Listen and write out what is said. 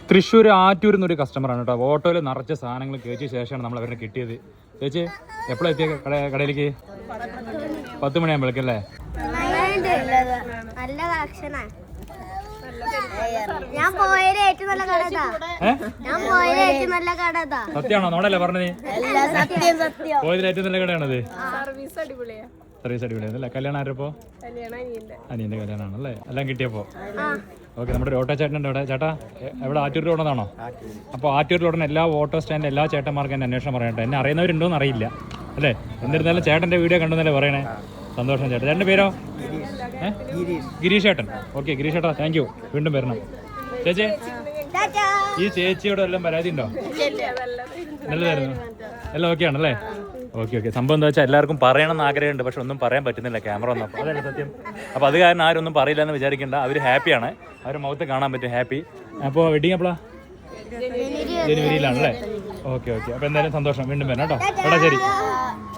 തൃശ്ശൂർ ആറ്റൂരിൽ നിന്നൊരു കസ്റ്റമറാണ് കേട്ടോ. ഓട്ടോയിൽ നിറച്ച സാധനങ്ങൾ കയറ്റിയ ശേഷമാണ് നമ്മൾ അവരെ കിട്ടിയത്. ചേച്ചി എപ്പോഴാണ് എത്തിയ കടയിലേക്ക്? 10 മണിയാകുമ്പോഴേക്കല്ലേ? നല്ല കളക്ഷനാണ്. ഞാൻ പോയത് ഏറ്റവും നല്ല കടതാ. സത്യമാണോ? നോടല്ലേ പറഞ്ഞത്? പോയതിൽ ഏറ്റവും നല്ല കടയാണത്. സർവീസ് അടിപൊളിയാണല്ലേ? കല്യാണം ആരപ്പോ? അനിയന്റെ കല്യാണമാണല്ലേ? എല്ലാം കിട്ടിയപ്പോ ഓക്കെ. നമ്മുടെ ഒരു ഓട്ടോ ചേട്ടൻ ഉണ്ട് ഇവിടെ. ചേട്ടാ എവിടെ? ആറ്റൂരിൽ ഉടനാണോ? അപ്പോൾ ആറ്റൂരിൽ ഉടനെ എല്ലാ ഓട്ടോ സ്റ്റാൻഡ് എല്ലാ ചേട്ടന്മാർക്കും എന്നെ അന്വേഷണം പറയട്ടെ. എന്നെ അറിയുന്നവരുണ്ടോന്ന് അറിയില്ല അല്ലേ? എന്നിരുന്നാലും ചേട്ടൻ്റെ വീഡിയോ കണ്ടെന്നല്ലേ പറയണേ. സന്തോഷം ചേട്ടാ. ചേട്ടൻ്റെ പേരോ? ഗിരീഷ് ചേട്ടൻ. ഓക്കെ ഗിരീഷ് ചേട്ടാ, താങ്ക് യു. വീണ്ടും വരണം. ചേച്ചി ഈ ചേച്ചിയോട് എല്ലാം പരാതി ഉണ്ടോ? നല്ലതായിരുന്നു. എല്ലാം ഓക്കെ ആണല്ലേ? ഓക്കെ. സംഭവം എന്താ വെച്ചാൽ എല്ലാവർക്കും പറയണമെന്ന് ആഗ്രഹമുണ്ട്, പക്ഷെ ഒന്നും പറയാൻ പറ്റുന്നില്ല ക്യാമറ വന്നപ്പോൾ. അതല്ലേ സത്യം. അപ്പോൾ അത് കാരണം ആരും ഒന്നും പറയില്ല എന്ന് വിചാരിക്കേണ്ട. അവർ ഹാപ്പിയാണ്, അവർ മുഖത്ത് കാണാൻ പറ്റും ഹാപ്പി. അപ്പോൾ വെഡിങ് എപ്പോഴാ? ജനുവരിയിലാണല്ലേ? ഓക്കെ. അപ്പോൾ എന്തായാലും സന്തോഷം. വീണ്ടും വരണം കേട്ടോ. എടാ ശരി.